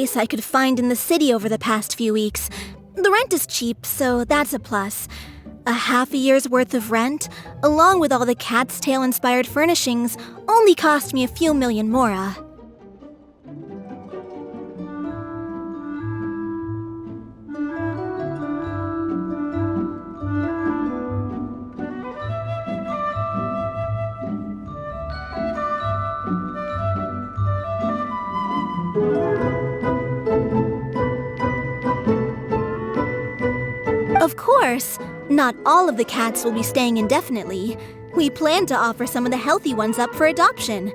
space I could find in the city over the past few weeks. The rent is cheap, so that's a plus. A half a year's worth of rent, along with all the Cat's Tail-inspired furnishings, only cost me a few million mora. Of course, not all of the cats will be staying indefinitely. We plan to offer some of the healthy ones up for adoption.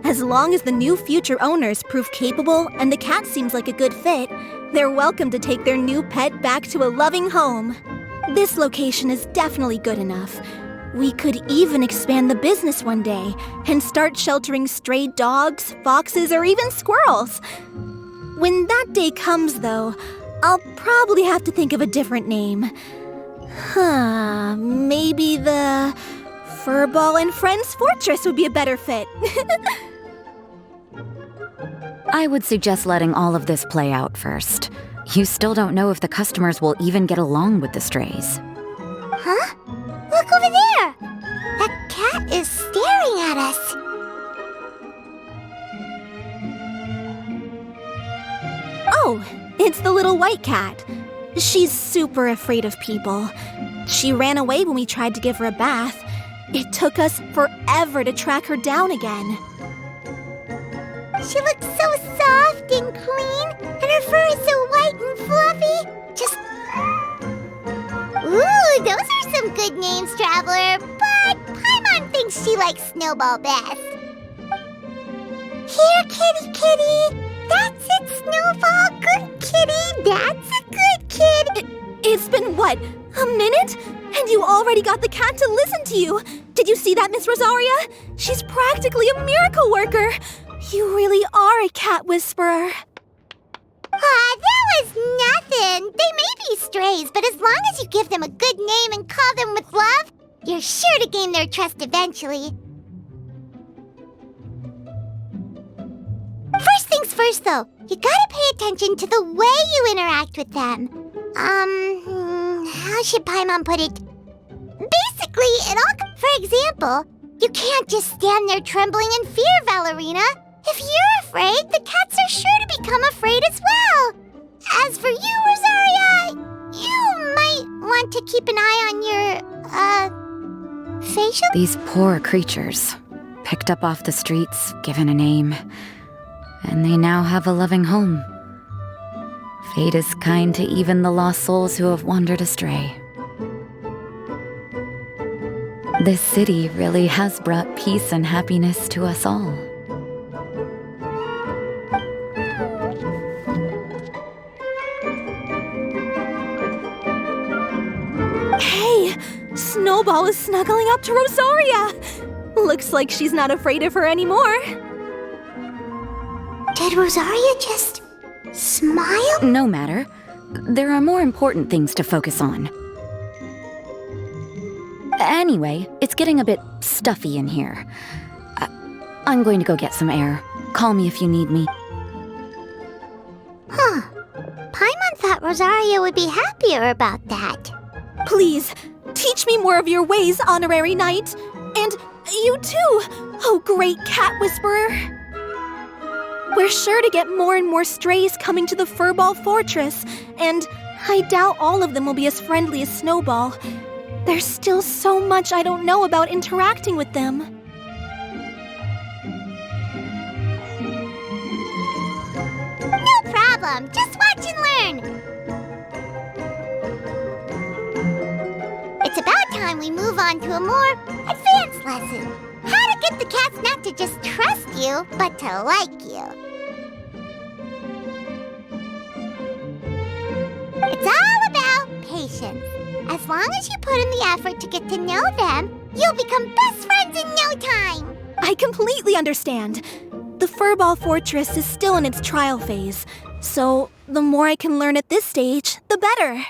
As long as the new future owners prove capable and the cat seems like a good fit, they're welcome to take their new pet back to a loving home. This location is definitely good enough. We could even expand the business one day and start sheltering stray dogs, foxes, or even squirrels. When that day comes, though, I'll probably have to think of a different name. Maybe the Furball and Friends Fortress would be a better fit. I would suggest letting all of this play out first. You still don't know if the customers will even get along with the strays. Huh? Look over there! That cat is staring at us. Oh, it's the little white cat. She's super afraid of people. She ran away when we tried to give her a bath. It took us forever to track her down again. She looks so soft and clean, and her fur is so white and fluffy. Just... Ooh, those are some good names, Traveler, but Paimon thinks she likes Snowball best. Here, kitty, kitty. That's it, Snowball. Good kitty. That's a good kid. It's been, what, a minute? And you already got the cat to listen to you. Did you see that, Miss Rosaria? She's practically a miracle worker. You really are a cat whisperer. That was nothing. They may be strays, but as long as you give them a good name and call them with love, you're sure to gain their trust eventually. First things first, though, you gotta pay attention to the way you interact with them. How should Paimon put it? Basically, for example, you can't just stand there trembling in fear, Valerina. If you're afraid, the cats are sure to become afraid as well. As for you, Rosaria, you might want to keep an eye on your, facial... These poor creatures, picked up off the streets, given a name, and they now have a loving home. Fate is kind to even the lost souls who have wandered astray. This city really has brought peace and happiness to us all. Hey, Snowball is snuggling up to Rosaria. Looks like she's not afraid of her anymore. Did Rosaria just smile? No matter. There are more important things to focus on. Anyway, it's getting a bit stuffy in here. I'm going to go get some air. Call me if you need me. Huh. Paimon thought Rosaria would be happier about that. Please, teach me more of your ways, Honorary Knight. And you too, oh great cat whisperer. We're sure to get more and more strays coming to the Furball Fortress, and I doubt all of them will be as friendly as Snowball. There's still so much I don't know about interacting with them. No problem. Just watch and learn. It's about time we move on to a more advanced lesson. How to get the cats not to just trust you, but to like you. It's all about patience. As long as you put in the effort to get to know them, you'll become best friends in no time. I completely understand. The Furball Fortress is still in its trial phase, so the more I can learn at this stage, the better.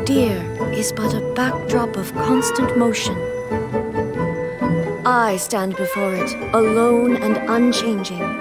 Dear is but a backdrop of constant motion. I stand before it, alone and unchanging.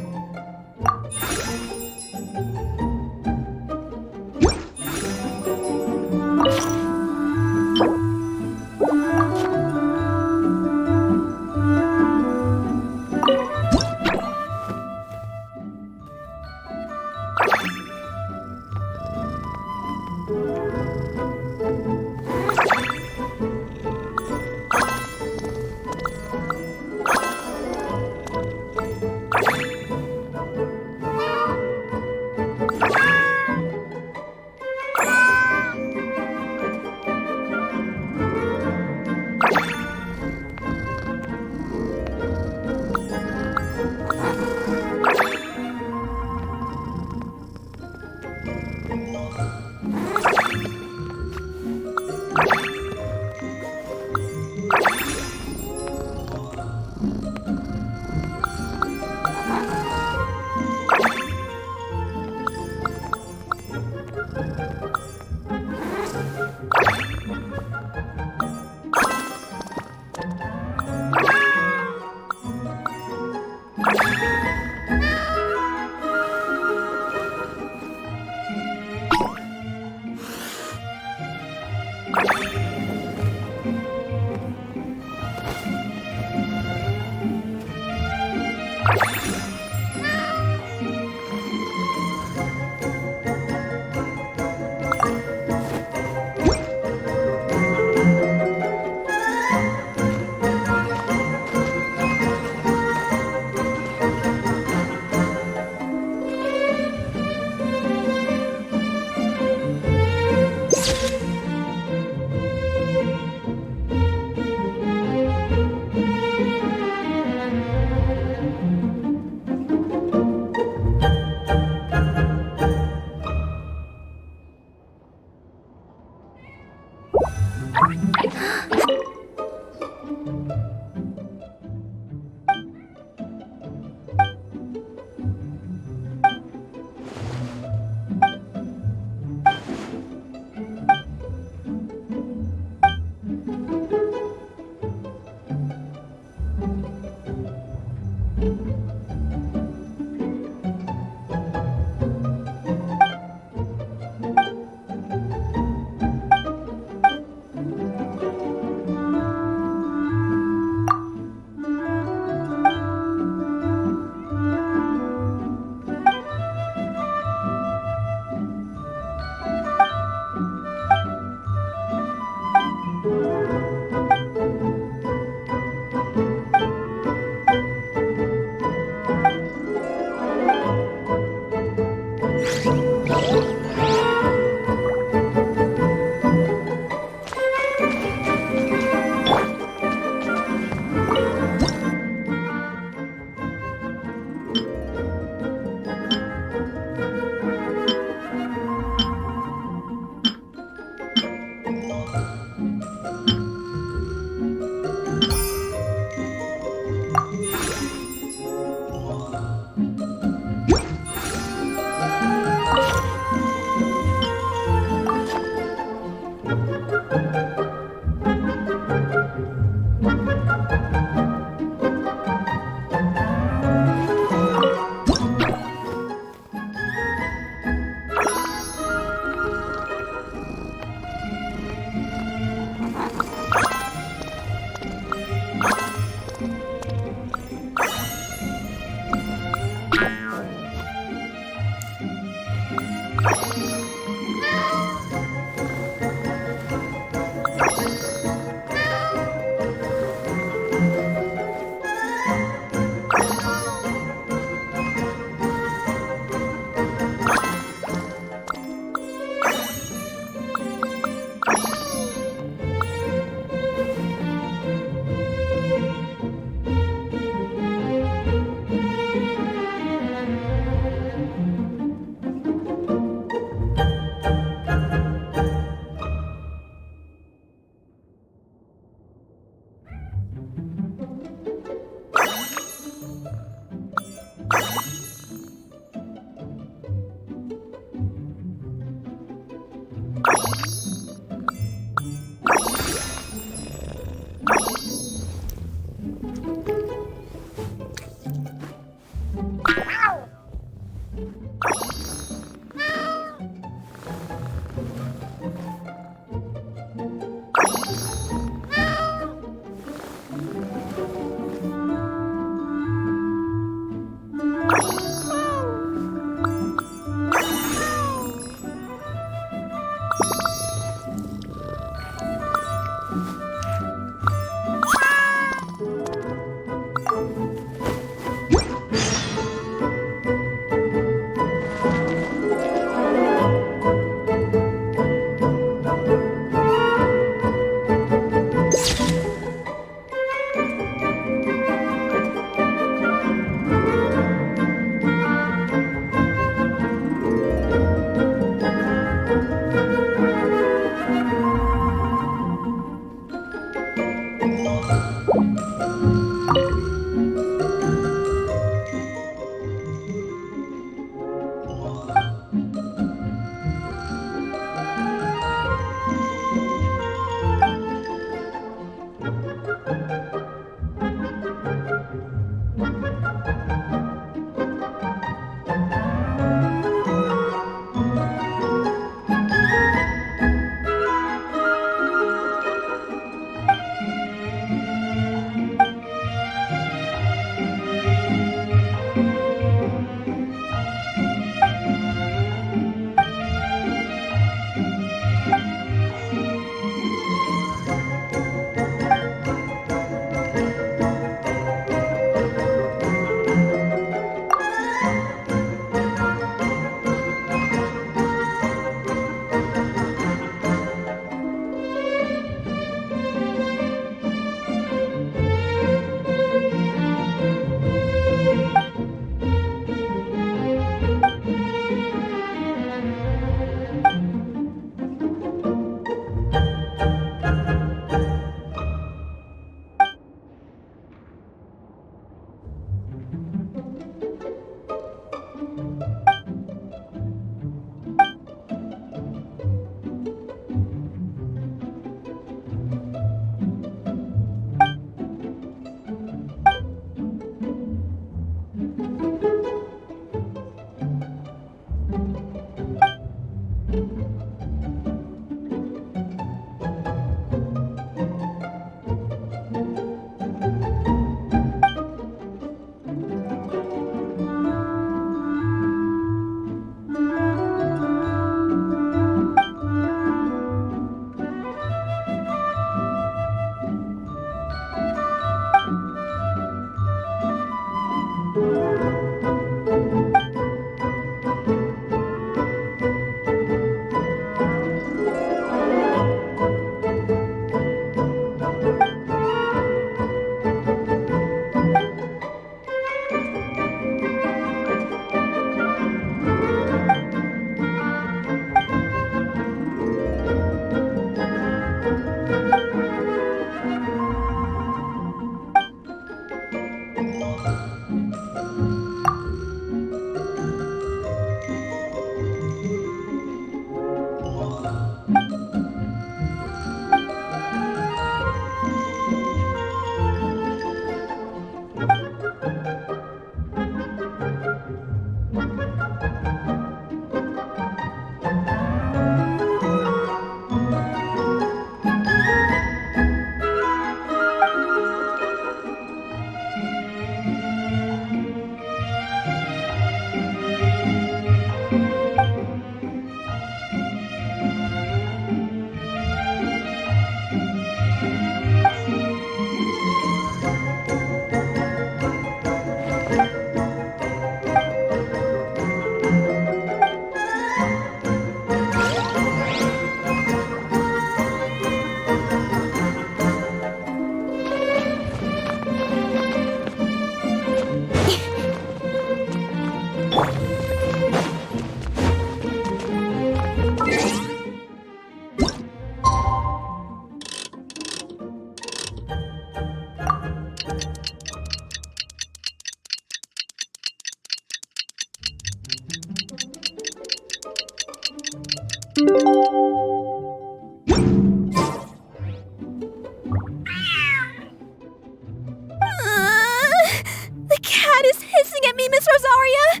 The cat is hissing at me, Miss Rosaria!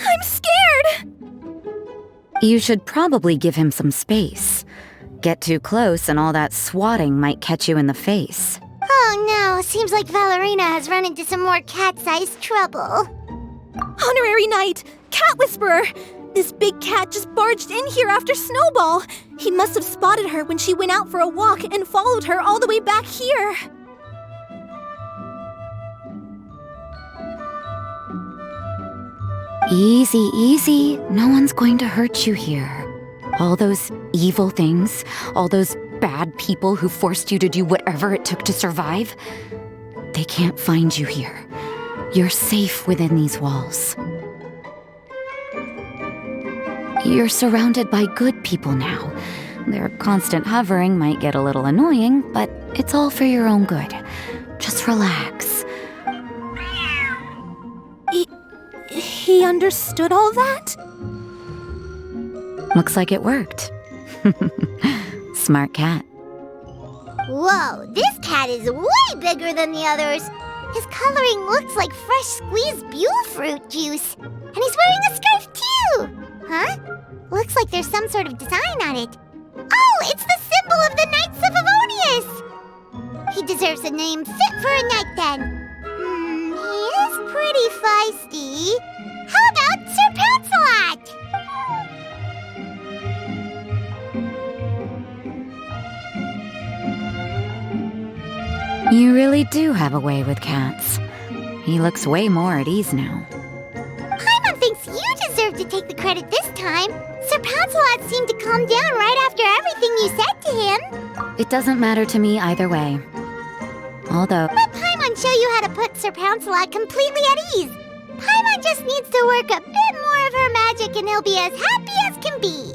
I'm scared! You should probably give him some space. Get too close and all that swatting might catch you in the face. Oh no, seems like Valerina has run into some more cat-sized trouble. Honorary Knight! Cat Whisperer! This big cat just barged in here after Snowball! He must have spotted her when she went out for a walk and followed her all the way back here! Easy, easy. No one's going to hurt you here. All those evil things, all those bad people who forced you to do whatever it took to survive, they can't find you here. You're safe within these walls. You're surrounded by good people now. Their constant hovering might get a little annoying, but it's all for your own good. Just relax. He understood all that? Looks like it worked. Smart cat. Whoa, this cat is way bigger than the others. His coloring looks like fresh squeezed Buell fruit juice. And he's wearing a scarf too! Huh? Looks like there's some sort of design on it. Oh, it's the symbol of the Knights of Favonius! He deserves a name fit for a knight then. He is pretty feisty. How about Sir Pouncelot? You really do have a way with cats. He looks way more at ease now. Paimon thinks you deserve to take the credit this time. Sir Pouncelot seemed to calm down right after everything you said to him. It doesn't matter to me either way. Although... Let Paimon show you how to put Sir Pouncelot completely at ease. Paimon just needs to work a bit more of her magic and he'll be as happy as can be.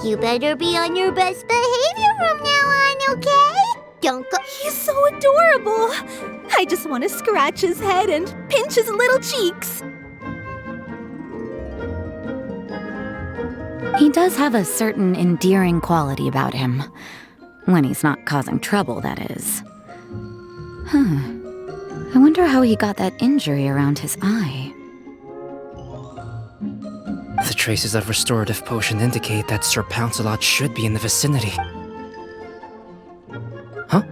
You better be on your best behavior from now on, okay? Don't go. He's so adorable. I just want to scratch his head and pinch his little cheeks. He does have a certain endearing quality about him. When he's not causing trouble, that is. I wonder how he got that injury around his eye. The traces of restorative potion indicate that Sir Pouncelot should be in the vicinity. Huh?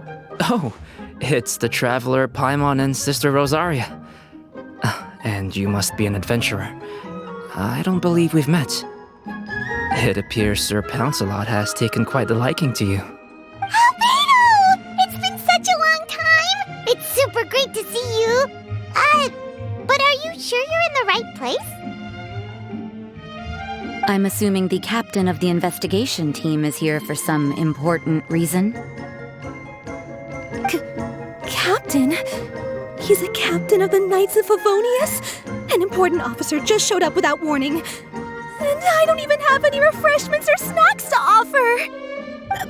Oh, it's the traveler Paimon and Sister Rosaria. And you must be an adventurer. I don't believe we've met. It appears Sir Pouncelot has taken quite the liking to you. Albedo! It's been such a long time! It's super great to see you! But are you sure you're in the right place? I'm assuming the captain of the investigation team is here for some important reason. Captain? He's a captain of the Knights of Favonius? An important officer just showed up without warning. And I don't even have any refreshments or snacks to offer!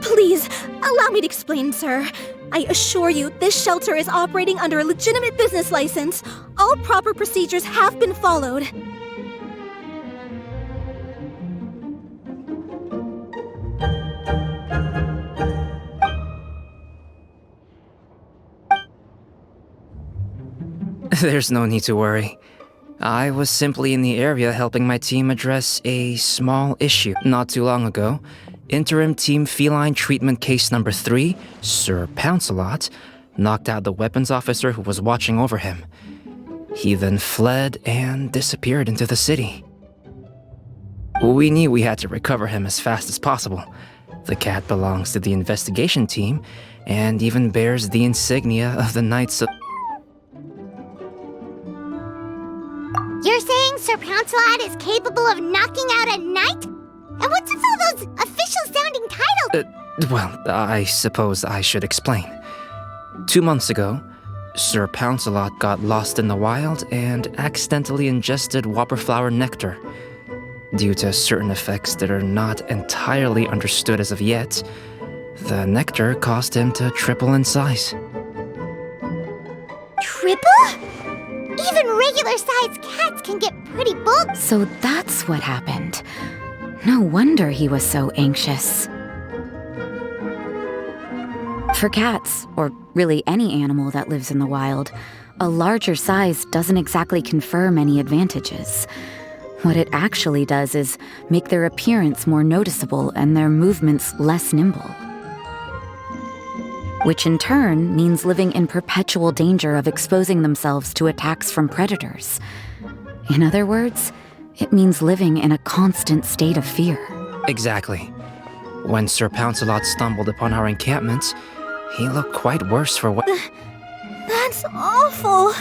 Please, allow me to explain, sir. I assure you, this shelter is operating under a legitimate business license. All proper procedures have been followed. There's no need to worry. I was simply in the area helping my team address a small issue. Not too long ago, Interim Team Feline Treatment Case Number 3, Sir Pouncelot, knocked out the weapons officer who was watching over him. He then fled and disappeared into the city. We knew we had to recover him as fast as possible. The cat belongs to the investigation team and even bears the insignia of the Knights of... You're saying Sir Pouncelot is capable of knocking out a knight? And what's with all those official-sounding titles? Well, I suppose I should explain. 2 months ago, Sir Pouncelot got lost in the wild and accidentally ingested whopperflower nectar. Due to certain effects that are not entirely understood as of yet, the nectar caused him to triple in size. Triple? Even regular-sized cats can get pretty bulky. So that's what happened. No wonder he was so anxious. For cats, or really any animal that lives in the wild, a larger size doesn't exactly confer many advantages. What it actually does is make their appearance more noticeable and their movements less nimble. Which in turn means living in perpetual danger of exposing themselves to attacks from predators. In other words, it means living in a constant state of fear. Exactly. When Sir Pouncelot stumbled upon our encampment, he looked quite worse for what... That's awful.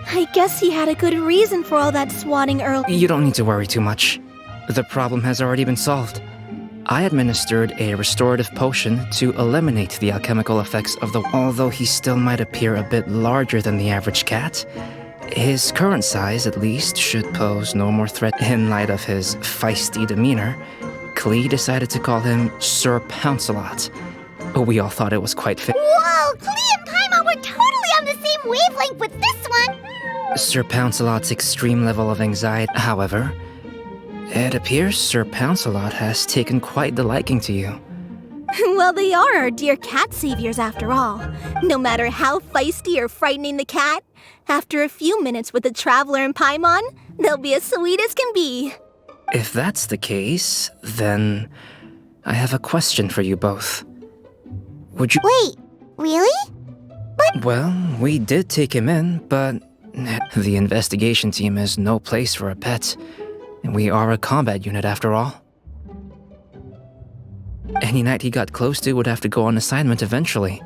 I guess he had a good reason for all that swatting earlier. You don't need to worry too much. The problem has already been solved. I administered a restorative potion to eliminate the alchemical effects of the... Although he still might appear a bit larger than the average cat, his current size, at least, should pose no more threat. In light of his feisty demeanor, Klee decided to call him Sir Pouncelot, We all thought it was quite fit. Whoa, Klee and Paimon were totally on the same wavelength with this one! Sir Pouncelot's extreme level of anxiety. However, it appears Sir Pouncelot has taken quite the liking to you. Well, they are our dear cat saviors after all. No matter how feisty or frightening the cat, after a few minutes with the Traveler and Paimon, they'll be as sweet as can be. If that's the case, then I have a question for you both. Would you— Wait, really? Well, we did take him in, but the investigation team is no place for a pet. And we are a combat unit after all. Any knight he got close to would have to go on assignment eventually.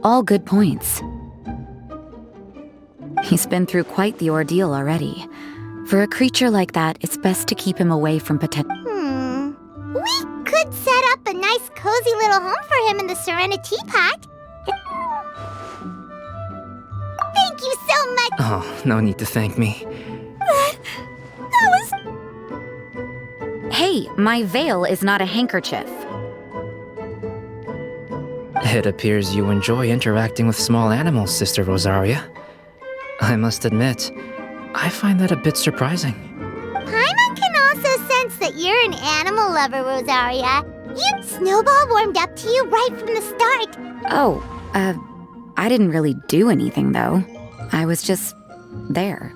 All good points. He's been through quite the ordeal already. For a creature like that, it's best to keep him away from potential. We could set up a nice cozy little home for him in the Serenity Pact. Thank you so much! Oh, no need to thank me. That was... Hey, my veil is not a handkerchief. It appears you enjoy interacting with small animals, Sister Rosaria. I must admit, I find that a bit surprising. Paimon can also sense that you're an animal lover, Rosaria. Snowball warmed up to you right from the start. Oh, I didn't really do anything, though. I was just there.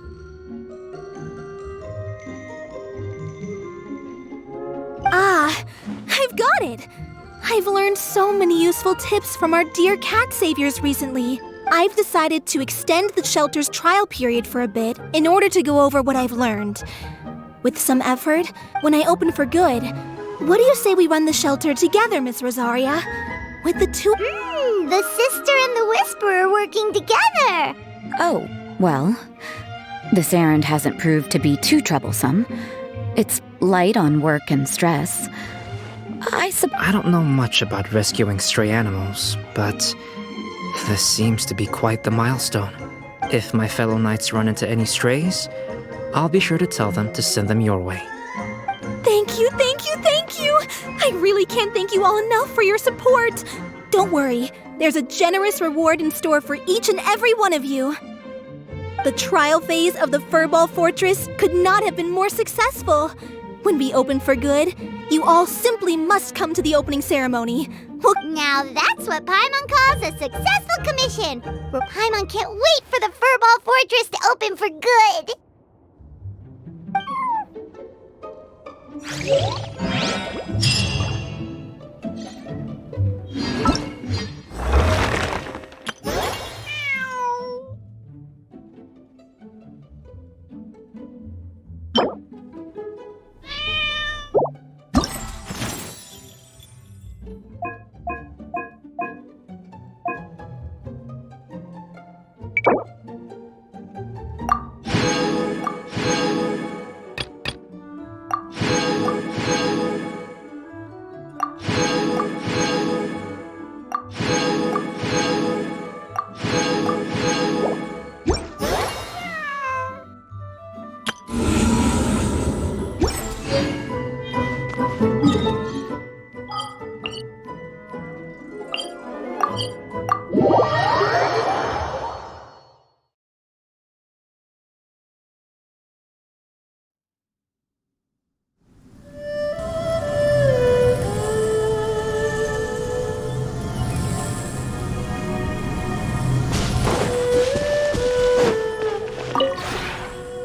Ah, I've got it! I've learned so many useful tips from our dear cat saviors recently. I've decided to extend the shelter's trial period for a bit in order to go over what I've learned. With some effort, when I open for good, what do you say we run the shelter together, Miss Rosaria? With the two— The sister and the whisperer working together. Oh, well, this errand hasn't proved to be too troublesome. It's light on work and stress. I don't know much about rescuing stray animals, but this seems to be quite the milestone. If my fellow knights run into any strays, I'll be sure to tell them to send them your way. Thank you, thank you, thank you! I really can't thank you all enough for your support. Don't worry, there's a generous reward in store for each and every one of you. The trial phase of the Furball Fortress could not have been more successful. When we open for good, you all simply must come to the opening ceremony. Now that's what Paimon calls a successful commission, where Paimon can't wait for the Furball Fortress to open for good.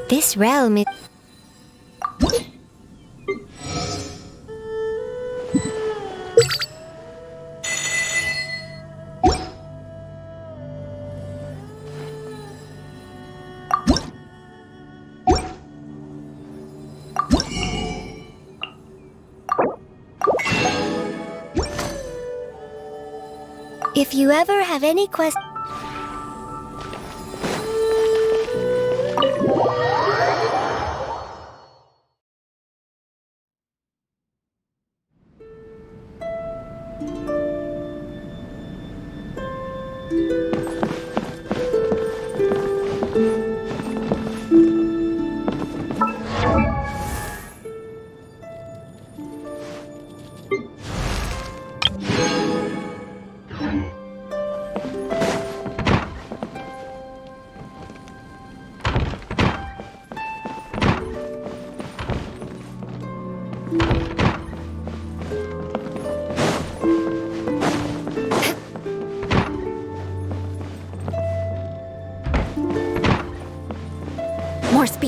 This realm is... If you ever have any questions...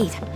speed.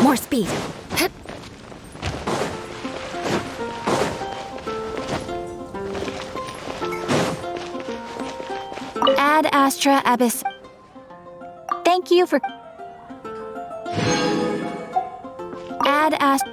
More speed. Ad Astra Abyss. Thank you for... Ad Astra...